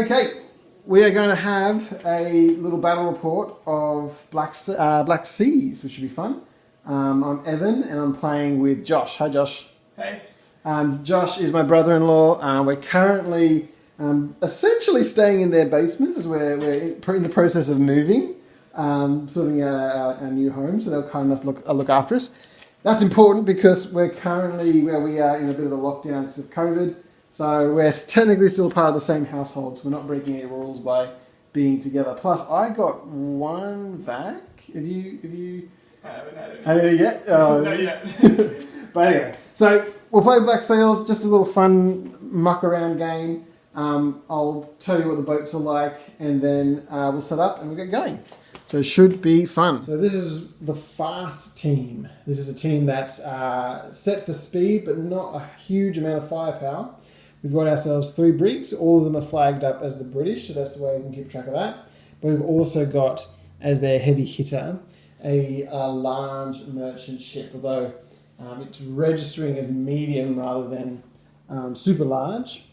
Okay, we are going to have a little battle report of Black Seas, which should be fun. I'm Evan, and I'm playing with Josh. Hi, Josh. Hey. Josh is my brother-in-law. We're currently essentially staying in their basement as we're in the process of moving, sorting out our new home, so they'll kind of look after us. That's important because we're currently where we are in a bit of a lockdown because of COVID. So we're technically still part of the same household, so we're not breaking any rules by being together. Plus, I got one vac. Have you? I haven't had it. Had it yet? Not yet. But anyway, so we'll play Black Sails, just a little fun muck around game. I'll tell you what the boats are like, and then we'll set up and we'll get going. So it should be fun. So this is the fast team. This is a team that's set for speed, but not a huge amount of firepower. We've got ourselves 3 brigs. All of them are flagged up as the British, so that's the way we can keep track of that. But we've also got, as their heavy hitter, a large merchant ship, although it's registering as medium rather than super large.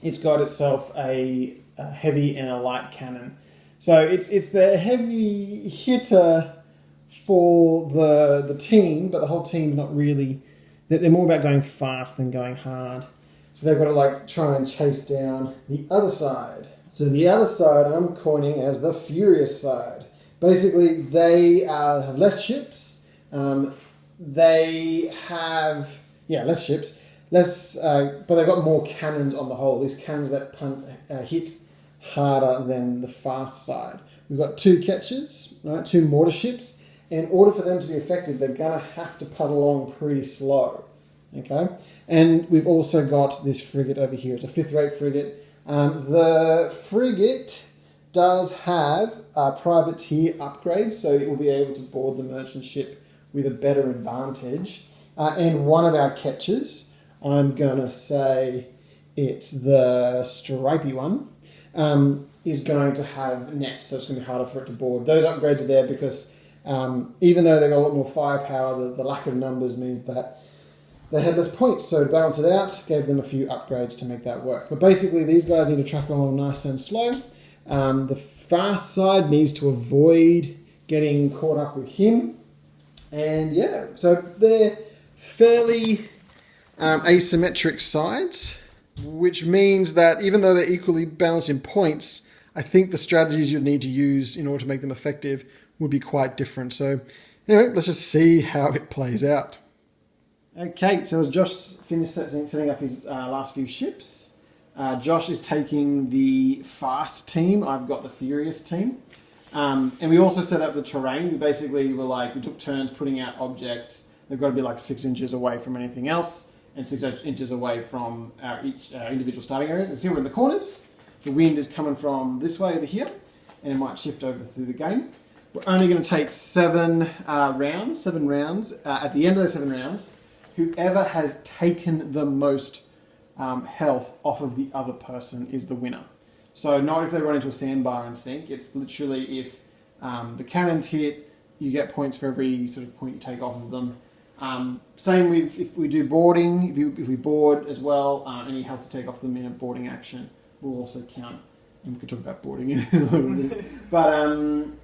It's got itself a heavy and a light cannon. So it's the heavy hitter for the team, but the whole team's not really... They're more about going fast than going hard. So they've got to try and chase down the other side. So the other side I'm coining as the Furious side. Basically, they have less ships. They have less ships, but they've got more cannons on the whole. These cannons that hit harder than the fast side. We've got 2 catchers, right? 2 mortar ships. And in order for them to be effective, they're going to have to putt along pretty slow. Okay, and we've also got this frigate over here. It's a 5th-rate frigate. The frigate does have privateer upgrades, so it will be able to board the merchant ship with a better advantage. And one of our catchers, I'm going to say it's the stripy one, is going to have nets, so it's going to be harder for it to board. Those upgrades are there because even though they've got a lot more firepower, the lack of numbers means that they had less points, so to balance it out, gave them a few upgrades to make that work. But basically, these guys need to track along nice and slow. The fast side needs to avoid getting caught up with him. And yeah, so they're fairly asymmetric sides, which means that even though they're equally balanced in points, I think the strategies you'd need to use in order to make them effective would be quite different. So anyway, let's just see how it plays out. Okay, so as Josh finished setting up his last few ships, Josh is taking the fast team. I've got the furious team. And we also set up the terrain. We took turns putting out objects. They've got to be 6 inches away from anything else and 6 inches away from our individual starting areas. You see we're in the corners. The wind is coming from this way over here, and it might shift over through the game. We're only going to take 7 rounds. At the end of those 7 rounds, whoever has taken the most health off of the other person is the winner. So not if they run into a sandbar and sink. It's literally if the cannons hit, you get points for every sort of point you take off of them. Same with if we do boarding. If we board as well, any health you take off them in a boarding action will also count. And we could talk about boarding in a little bit. But and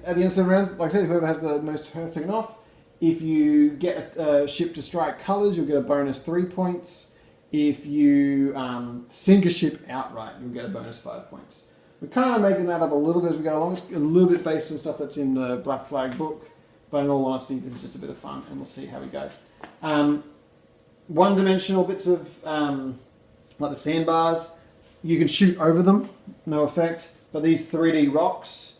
at the end of 7 rounds, like I said, whoever has the most health taken off, if you get a ship to strike colours, you'll get a bonus 3 points. If you sink a ship outright, you'll get a bonus 5 points. We're kind of making that up a little bit as we go along. It's a little bit based on stuff that's in the Black Flag book, but in all honesty, this is just a bit of fun, and we'll see how we go. One-dimensional bits of, like the sandbars, you can shoot over them, no effect. But these 3D rocks,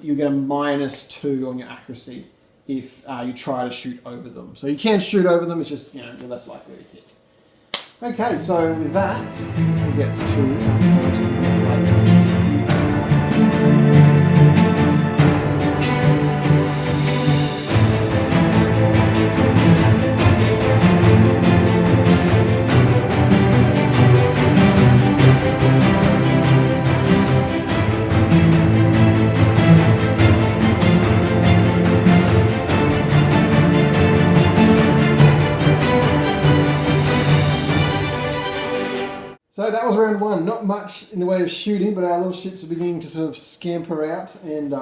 you get a -2 on your accuracy if you try to shoot over them. So you can shoot over them, it's just, you're less likely to hit. Okay, so with that, we get to our first one. So that that was round 1. Not much in the way of shooting, but our little ships are beginning to sort of scamper out and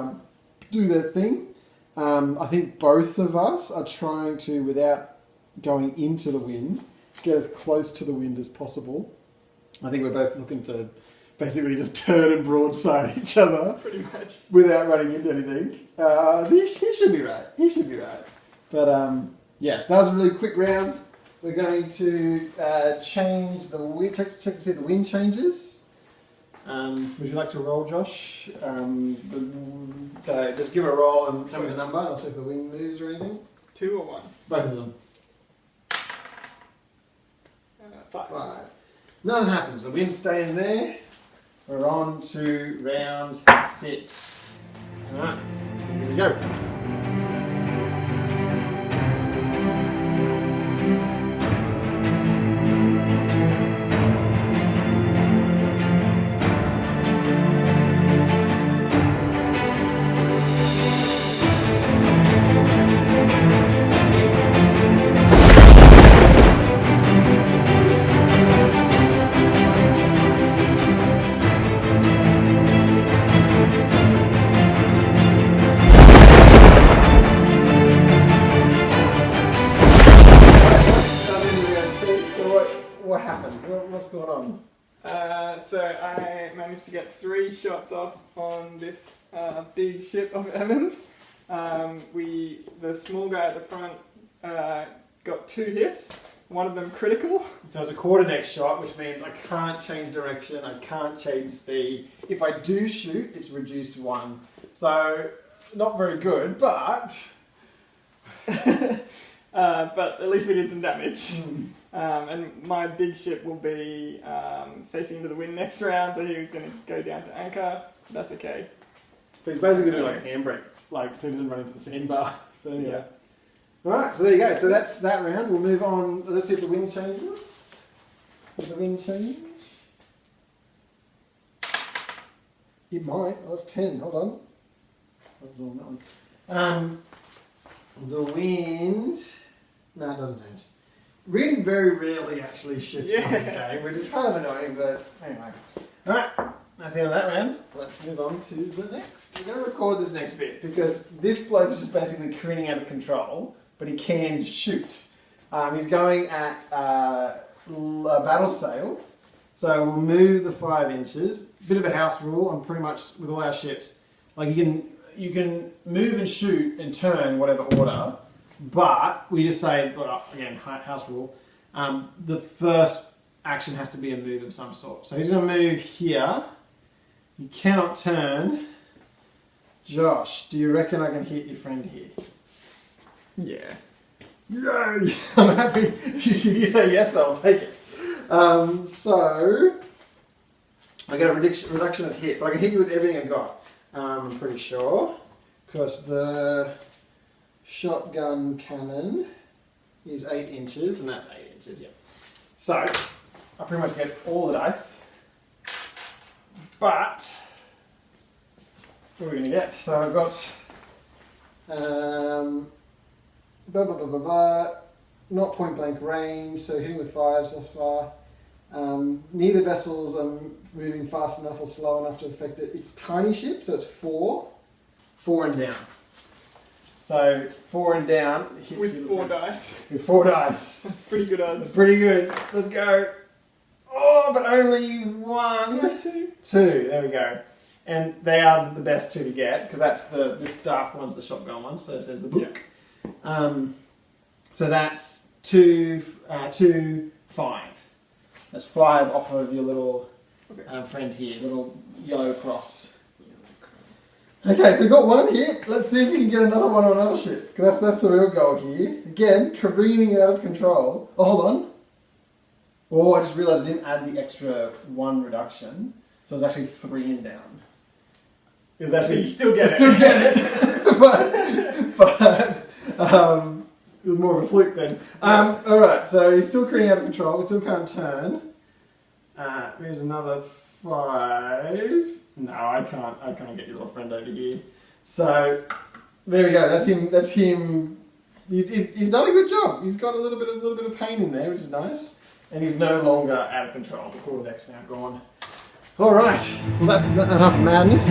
do their thing. I think both of us are trying to, without going into the wind, get as close to the wind as possible. I think we're both looking to basically just turn and broadside each other. Pretty much. Without running into anything. He should be right. He should be right. But, yeah, so that was a really quick round. We're going to change the wind, check to see if the wind changes. Would you like to roll, Josh? So just give it a roll and tell me the number. I'll check if the wind moves or anything. 2 or 1? Both of them. 5. 5. Nothing happens. The wind's staying there. We're on to round 6. Alright, here we go. What happened? What's going on? So I managed to get 3 shots off on this big ship of Evans. The small guy at the front got 2 hits, one of them critical. So it's a quarter deck shot, which means I can't change direction, I can't change speed. If I do shoot, it's reduced 1. So, not very good, but... but at least we did some damage. And my big ship will be facing into the wind next round, so he was going to go down to anchor. That's okay. But he's basically doing like a handbrake, like so he doesn't run into the sandbar. So anyway. Yeah. Alright, so there you go. So that's that round. We'll move on. Let's see if the wind changes. Does the wind change? It might. Oh, that's 10. Hold on. What was on that one? The wind... No, it doesn't change. Wind very rarely actually shifts in this game, which is kind of annoying, but anyway. Alright, that's the end of that round. Let's move on to the next. We're going to record this next bit, because this bloke is just basically careening out of control, but he can shoot. He's going at a battle sail, so we'll move the 5 inches. Bit of a house rule on pretty much with all our ships. Like you can move and shoot and turn whatever order, but we just say, again, house rule, the first action has to be a move of some sort. So he's going to move here. He cannot turn. Josh, do you reckon I can hit your friend here? Yeah. Yay! I'm happy. If you say yes, I'll take it. So, I get a reduction of hit, but I can hit you with everything I got. I'm pretty sure. Because the shotgun cannon is 8 inches, and that's 8 inches, yeah. So, I pretty much get all the dice. But, what are we going to get? So I've got, not point blank range, so hitting with 5s thus far. Neither vessels are moving fast enough or slow enough to affect it. It's tiny ship, so it's 4 and down. So 4 and down hits with 4 dice. With 4 dice. That's pretty good odds. That's pretty good. Let's go. Oh, but only 1. Yeah, 2. 2. There we go. And they are the best 2 to get because that's this dark one's the shotgun one. So it says the book. Yeah. So that's 2, 5. That's 5 off of your little friend here, little yellow cross. Okay, so we've got 1 hit. Let's see if we can get another one on another ship. Because that's the real goal here. Again, careening out of control. Oh, hold on. Oh, I just realised I didn't add the extra 1 reduction. So it's actually 3 and down. It was actually... You still get it. Still get it. but it was more of a fluke then. Alright, so he's still careening out of control. We still can't turn. Here's another 5... No, I can't get your little friend over here. So there we go. That's him. He's done a good job. He's got a little bit of pain in there, which is nice. And he's no longer out of control. The quarterback's now gone. Alright, well that's enough madness.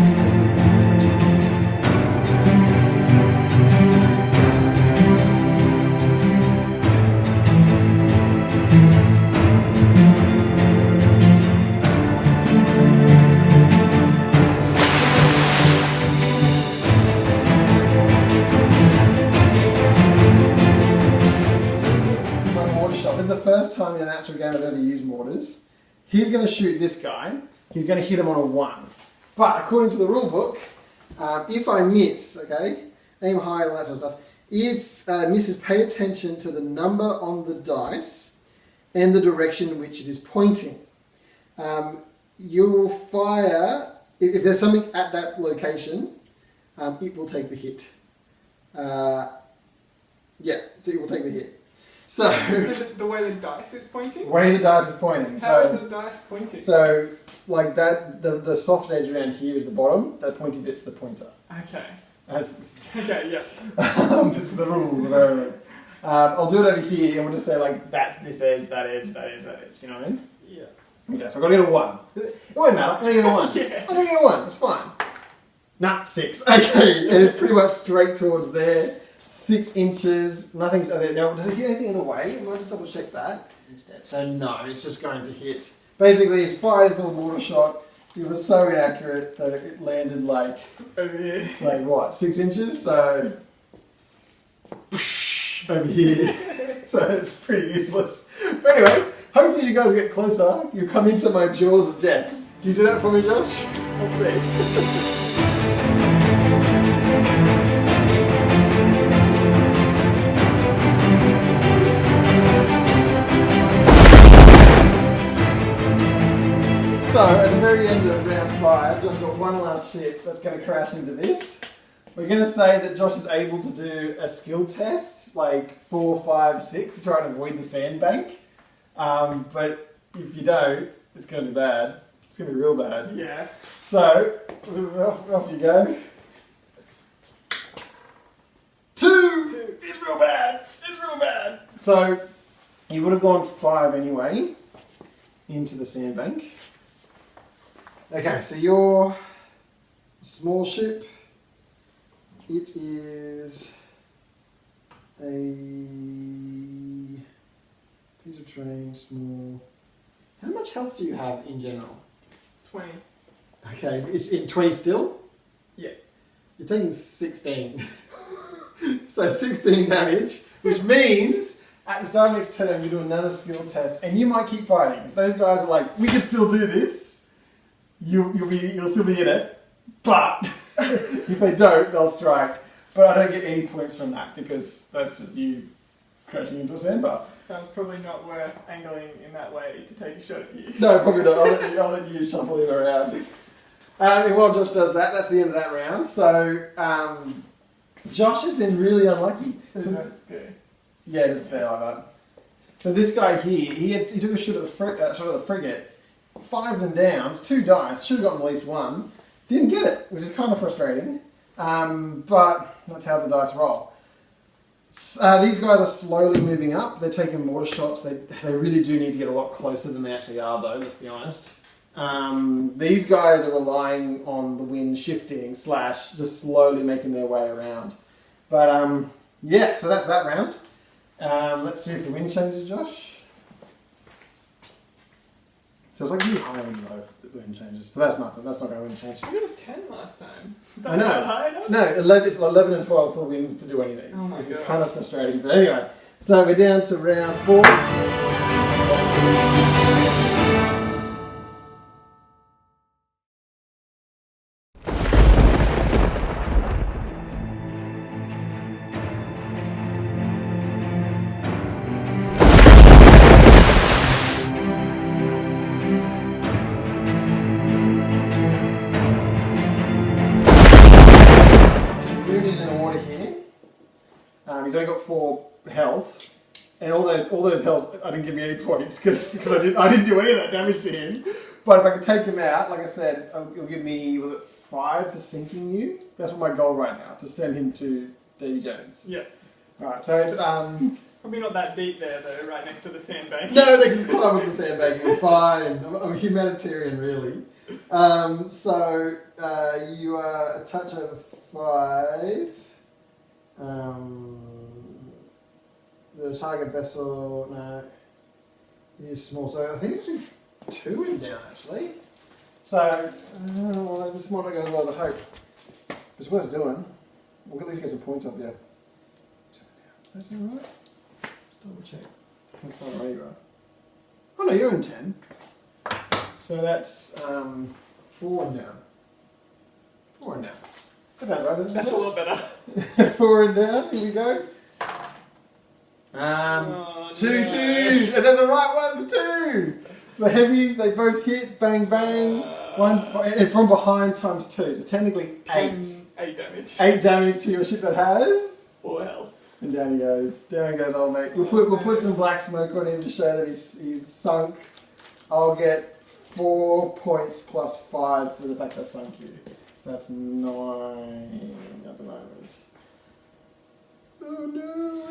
First time in an actual game I've ever used mortars. He's going to shoot this guy. He's going to hit him on a 1. But according to the rule book, if I miss, okay, aim high, all that sort of stuff. If misses, pay attention to the number on the dice and the direction in which it is pointing. You'll fire, if there's something at that location, it will take the hit. Yeah, so it will take the hit. So the way the dice is pointing? The way the dice is pointing. How is the dice pointing? So, like that, the soft edge around here is the bottom, that pointy bit's the pointer. Okay. Okay, yeah. This is the rules of everything. I'll do it over here and we'll just say like, that's this edge, that edge, that edge, that edge. You know what I mean? Yeah. Okay, so I've got to get a 1. It won't matter, I'm going to get a 1. Yeah. I'm going to get a 1, it's fine. Nah, 6. Okay, and it's pretty much straight towards there. 6 inches, nothing's over there. Now, does it hit anything in the way? I'll just double check that instead. So no, it's just going to hit. Basically, he's fired his little mortar shot. It was so inaccurate that it landed like, over here. Like what, 6 inches? So, over here. So it's pretty useless. But anyway, hopefully you guys get closer. You come into my jaws of death. Can you do that for me, Josh? I'll see. So, at the very end of round 5, Josh got one last ship that's going to crash into this. We're going to say that Josh is able to do a skill test, like 4, 5, 6, to try and avoid the sandbank. But if you don't, it's going to be bad. It's going to be real bad. Yeah. So, off you go. 2! It's real bad! It's real bad! So, you would have gone 5 anyway, into the sandbank. Okay, so your small ship, it is a piece of terrain, small. How much health do you have in general? 20. Okay, it's in 20 still? Yeah. You're taking 16. So 16 damage, which means at the start of next turn you do another skill test and you might keep fighting. If those guys are like, we can still do this, you'll still be in it, but if they don't, they'll strike. But I don't get any points from that because that's just you crashing into a sandbar. That was probably not worth angling in that way to take a shot at you. No, probably not. I'll let you shuffle him around. And while Josh does that, that's the end of that round. So Josh has been really unlucky. Yeah, just there like that. So this guy here, he took a shot at the frigate. 5s and downs, 2 dice, should have gotten at least 1. Didn't get it, which is kind of frustrating. But that's how the dice roll. These guys are slowly moving up. They're taking mortar shots. They really do need to get a lot closer than they actually are, though, let's be honest. These guys are relying on the wind shifting / just slowly making their way around. But yeah, so that's that round. Let's see if the wind changes, Josh. So it's like really high when the wind changes. So that's nothing. That's not going to wind change. You got a 10 last time. Is that I know. not high enough? No, it's 11 and 12 for winds to do anything. Oh my which gosh. is kind of frustrating. But anyway, so we're down to round 4. He's only got 4 health, and all those health I didn't give me any points because I didn't do any of that damage to him. But if I could take him out, like I said, it'll give me, was it 5 for sinking you? That's my goal right now, to send him to Davy Jones. Yeah. Alright, so it's Probably not that deep there though, right next to the sandbank. No, they can just climb up the sandbank. We're fine. I'm a humanitarian, really. So you are a touch over 5. The target vessel, no, it is small. So I think it's actually 2 in down, actually. So this might not go as well as I hope. It's worth doing. We'll at least get some points off you. 2 in down. Is that alright? Just double check. How far away you are. Oh no, you're in 10. So that's 4 and down. 4 and down. That sounds right, doesn't it? That's a lot better. 4 and down, here we go. 2 twos, and then the right one's 2. So the heavies, they both hit, bang bang. And from behind times 2, so technically 8. 8 damage. 8 damage to your ship that has 4 health. And down he goes. Down goes old mate. We'll put some black smoke on him to show that he's sunk. I'll get 4 points plus 5 for the fact I sunk you. So that's 9 at the moment. Oh no,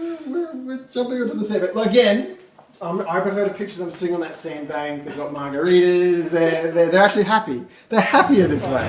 we're jumping onto the sandbank. Well, again, I prefer to picture them sitting on that sandbank. They've got margaritas. They're actually happy. They're happier this way.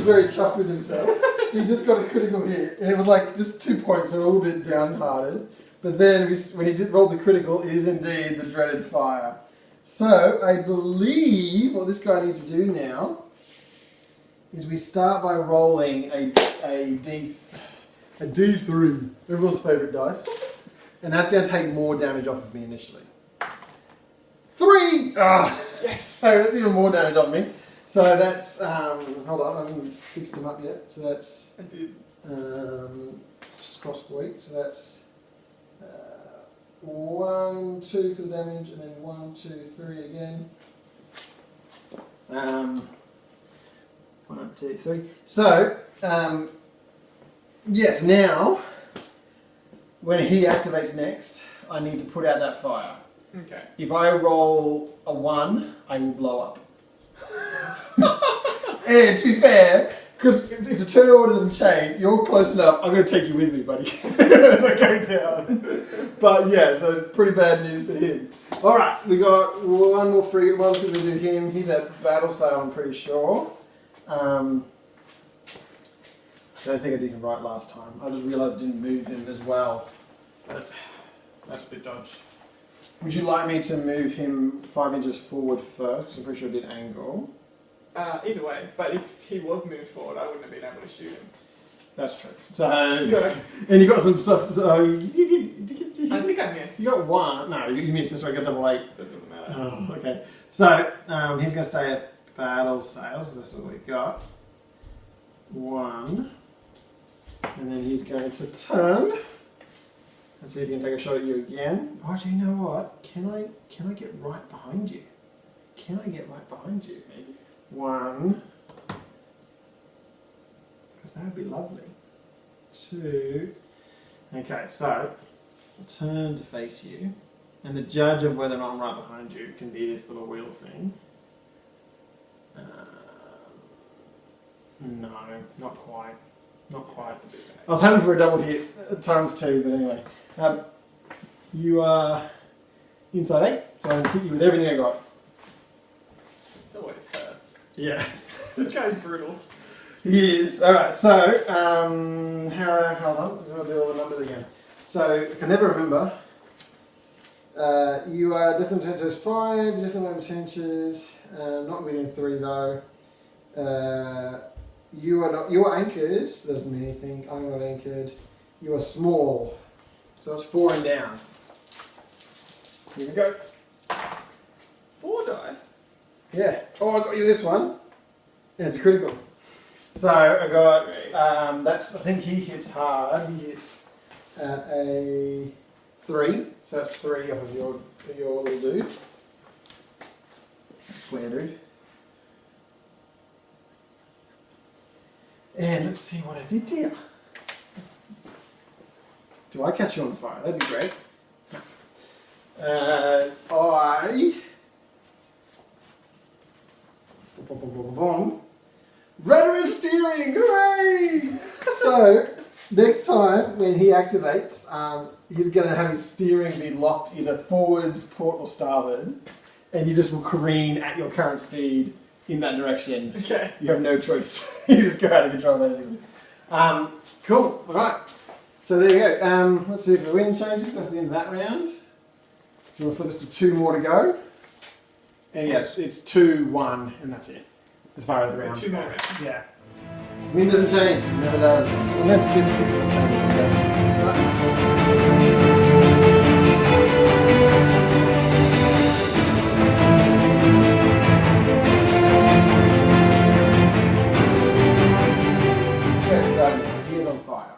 Very chuffed with himself. He just got a critical hit, and it was like just 2 points, so a little bit downhearted. But then when he did roll the critical, it is indeed the dreaded fire. So I believe what this guy needs to do now is we start by rolling a D3, everyone's favourite dice, and that's going to take more damage off of me initially. 3! Ah, yes. So that's even more damage off me. So that's, hold on, I haven't fixed them up yet. So that's, I did. Just cross the week. So that's 1, 2 for the damage, and then 1, 2, 3 again. 1, 2, 3. So, yes, now, when he activates next, I need to put out that fire. Okay. If I roll a 1, I will blow up. And to be fair, because if the turn order doesn't change, you're close enough, I'm going to take you with me, buddy, as I go down. But yeah, so it's pretty bad news for him. Alright, we got one more free, one thing to do him. He's at battle sale, I'm pretty sure. I don't think I did him right last time. I just realised I didn't move him as well. But that's a bit dodgy. Would you like me to move him 5 inches forward first? Because I'm pretty sure I did angle. Either way, but if he was moved forward, I wouldn't have been able to shoot him. That's true. So and you got some stuff. So you did. I think I missed. You got 1. No, you missed. That's why I got double 8. So it doesn't matter. Oh, okay. So he's going to stay at battle sales because that's what we got. 1, and then he's going to turn. And see if he can take a shot at you again. Oh, actually, you know what? Can I get right behind you? Can I get right behind you? Maybe 1. Because that would be lovely. 2. Okay, so I'll turn to face you. And the judge of whether or not I'm right behind you can be this little wheel thing. No, not quite. Not quite. I was hoping for a double hit times 2, but anyway. You are inside 8, so I'm going to hit you with everything I got. It always hurts. Yeah. This guy's brutal. He is. Alright, so, hold on, I'll do all the numbers again. So, I can never remember. You are definitely potential 5, you're definitely over 10 inches, not within 3 though. You are anchored, that doesn't mean anything, I'm not anchored. You are small. So it's 4 and down. Here we go. 4 dice? Yeah. Oh, I got you this one. And it's a critical. So I got, that's, I think he hits hard. He hits at a 3. So that's 3 off of your little dude. Square dude. And let's see what I did to you. Do I catch you on fire? That'd be great. Rudder and steering! Hooray! So, next time when he activates, he's going to have his steering be locked either forwards, port, or starboard, and you just will careen at your current speed in that direction. Okay. You have no choice. You just go out of control, basically. Cool. All right. So there you go. Let's see if the wind changes. That's the end of that round. You want to flip us to 2 more to go. And yes, it's 2-1, and that's it. As far as the round. 2 more rounds. Yeah. Wind doesn't change, it never does. We'll never get the fix of the table. Okay? Right. He is on fire.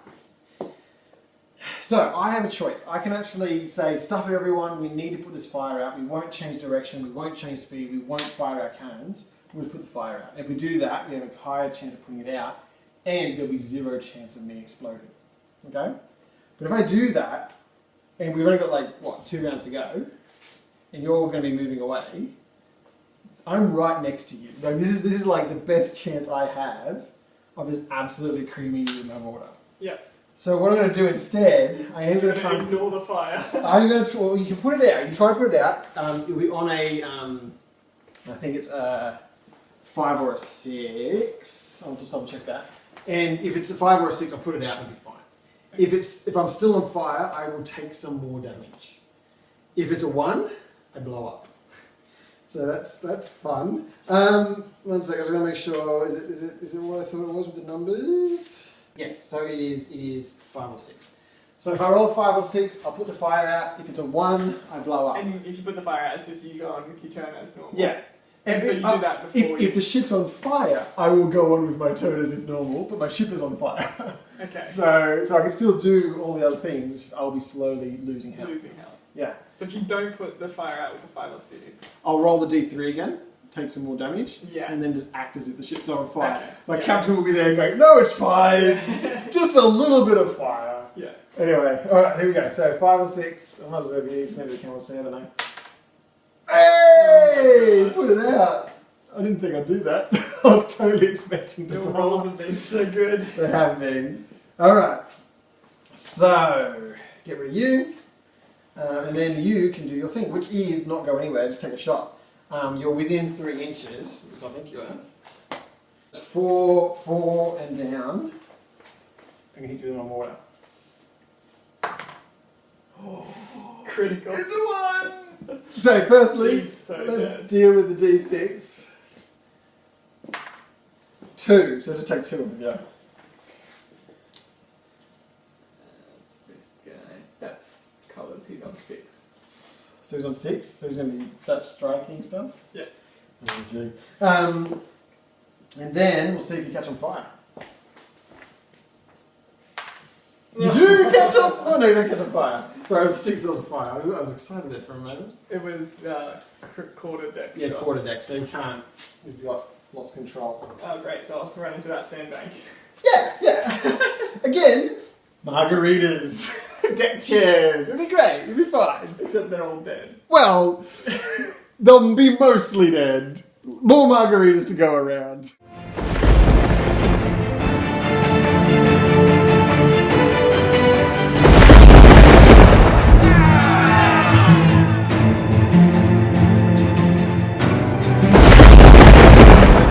So I have a choice. I can actually say, stuff it everyone, we need to put this fire out. We won't change direction, we won't change speed, we won't fire our cannons. We'll put the fire out. If we do that, we have a higher chance of putting it out, and there'll be 0 chance of me exploding. Okay? But if I do that, and we've only got like, what, 2 rounds to go, and you're all going to be moving away, I'm right next to you. Like this is like the best chance I have of just absolutely creaming you with my water. Yeah. So what I'm going to do instead, I am going to try and ignore the fire. I'm going to. Well, you can put it out. You can try to put it out. It'll be on a. I think it's a 5 or a 6. I'll just double check that. And if it's a 5 or a 6, I'll put it out and it'll be fine. If I'm still on fire, I will take some more damage. If it's a 1, I blow up. So that's fun. 1 second. I'm going to make sure. Is it what I thought it was with the numbers? Yes. So it is 5 or 6. So if I roll a 5 or 6, I'll put the fire out. If it's a 1, I blow up. And if you put the fire out, it's just you go on with your turn as normal. Yeah. And so you do that before if the ship's on fire, I will go on with my turn as if normal, but my ship is on fire. Okay. So I can still do all the other things, I'll be slowly losing health. Losing health. Yeah. So if you don't put the fire out with the 5 or 6. I'll roll the D3 again, take some more damage, Yeah. and then just act as if the ship's not on fire. Okay. My captain will be there going, no, it's fine. Just a little bit of fire. Yeah. Anyway, alright, here we go. So 5 or 6, I might as well maybe the camera will see, I don't know. Hey! Put it out! I didn't think I'd do that. I was totally expecting to Your blow rolls up. have been so good. They have been. Alright. So, get rid of you. And then you can do your thing, which is not go anywhere, just take a shot. You're within 3 inches, because I think you are. 4 and down. I can hit you with my water. Critical. It's a 1! So firstly, He's so let's dead. deal with the D6. 2, so just take 2 of them, yeah. This guy. That's colours. He's on 6. So he's on 6, so he's going to be that striking stuff? Yeah. Okay. And then we'll see if you catch on fire. You do catch on fire! Oh no, you don't catch on fire. Sorry, it was 6 on fire. I was excited there for a moment. It was quarter deck. Yeah, shot. quarter deck, so you can't. He's got lost control. Oh great, so I'll run into that sandbank. Yeah. Again, margaritas, deck chairs. It'll be great. It'll be fine. Except they're all dead. Well, they'll be mostly dead. More margaritas to go around.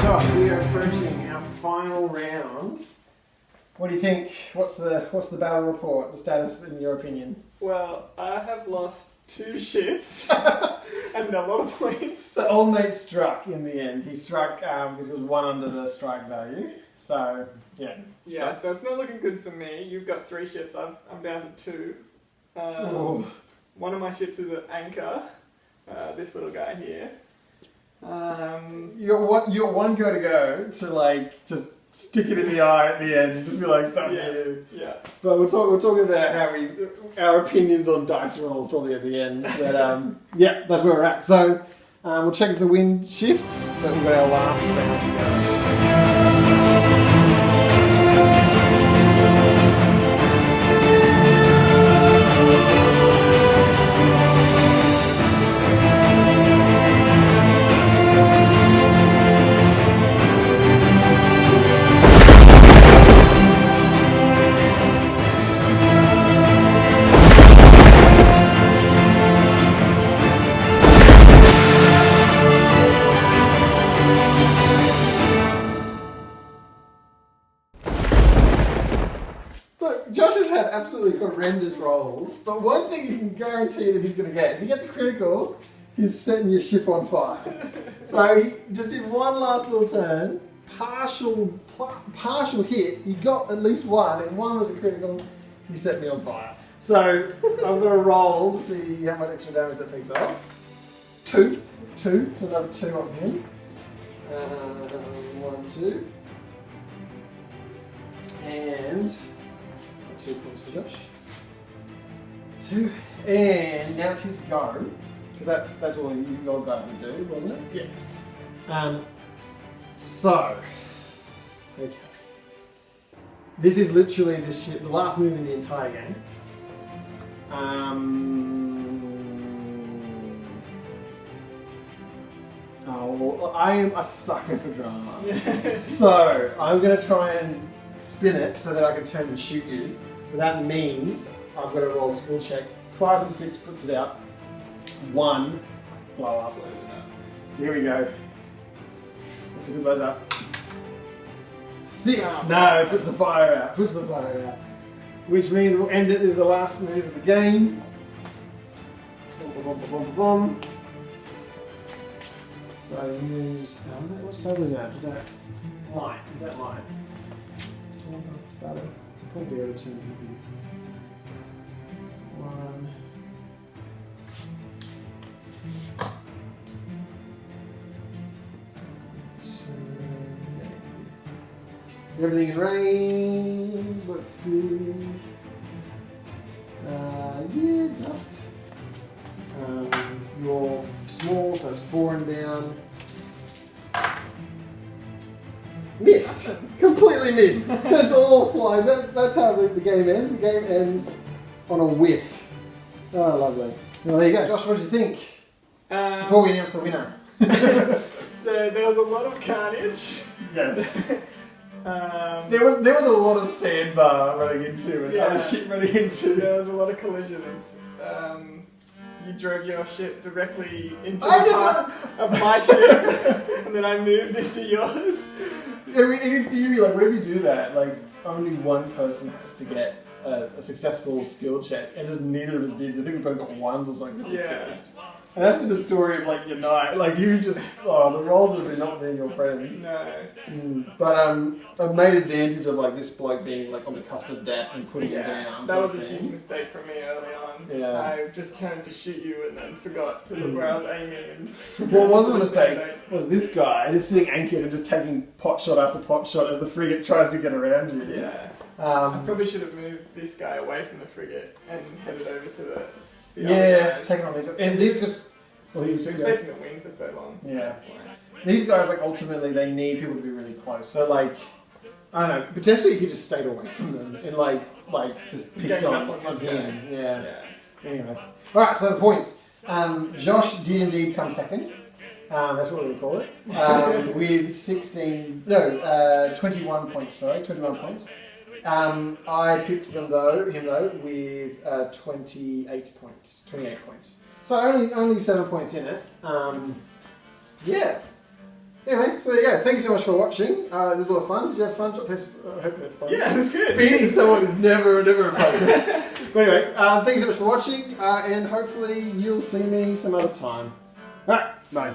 Josh, we are approaching our final round. What do you think? What's the battle report? The status, in your opinion? Well, I have lost 2 ships and a lot of points. So old mate struck in the end. He struck because it was 1 under the strike value. So yeah. Yeah, so it's not looking good for me. You've got 3 ships. I'm down to 2. Oh. One of my ships is an anchor. This little guy here. You're one go to go to like just stick it in the eye at the end and just be like, stop you. Yeah. But we're talking about our opinions on dice rolls probably at the end. But yeah, that's where we're at. So we'll check if the wind shifts, but we've got our last round to go. Look, Josh has had absolutely horrendous rolls, but one thing you can guarantee that he's going to get, if he gets a critical, he's setting your ship on fire. So he just did one last little turn, partial hit, he got at least one, and one was a critical, he set me on fire. So I've got to roll to see how much extra damage that takes off. Two, so another 2 off him. 1, 2. And 2 points for Josh. 2. And now it's his go. Because that's all your go would do, wasn't it? Yeah. So. Okay. This is literally this ship, the last move in the entire game. Oh, I am a sucker for drama. So I'm going to try and spin it so that I can turn and shoot you. But that means I've got to roll a skill check. 5 and 6 puts it out. 1 blow up. So here we go. Let's see who blows up. 6. No, it puts the fire out. Which means we'll end it. This is the last move of the game. Boom. So I use. What side is that? Is that line? Battle. Probably able to hit you. 1. Everything in range. Let's see. Yeah, just. You're small, so it's 4 and down. Missed! Completely missed! That's all flying. That's how the game ends. The game ends on a whiff. Oh, lovely. Well, there you go. Josh, what did you think? Before we announce the winner. So there was a lot of carnage. Yes. There was a lot of sandbar running into and other shit running into. There was a lot of collisions. You drove your ship directly into the part of my ship, and then I moved into yours. In theory, like, whenever you do that, like, only one person has to get a successful skill check, and just neither of us did. I think we both got 1s or something ridiculous. Yeah. And that's been the story of, like, your night. Like, you just, the rolls have been not being your friend. No. But I've made advantage of, like, this bloke being, like, on the cusp of death and putting him down. That was a huge mistake from me early on. Yeah. I just turned to shoot you and then forgot to look where I was aiming. And what was a mistake was this guy just sitting anchored and just taking pot shot after pot shot as the frigate tries to get around you. Yeah. I probably should have moved this guy away from the frigate and headed over to the other guys. Taking on these. And these just... Well, he was facing the wing for so long. Yeah. These guys, like, ultimately, they need people to be really close. So, like, I don't know, potentially if you just stayed away from them and, like just picked on him. Yeah. Anyway. Alright, so the points. Josh did indeed come second. That's what we would call it. With 21 points, 21 points. I picked him though, with 28 points. So only 7 points in it. Yeah. Anyway, so there you go. Thank you so much for watching. This was a lot of fun. Did you have fun? I hope you had fun. Yeah, it was good. Beating someone is never a fun. But anyway, thank you so much for watching, and hopefully you'll see me some other time. Alright, bye.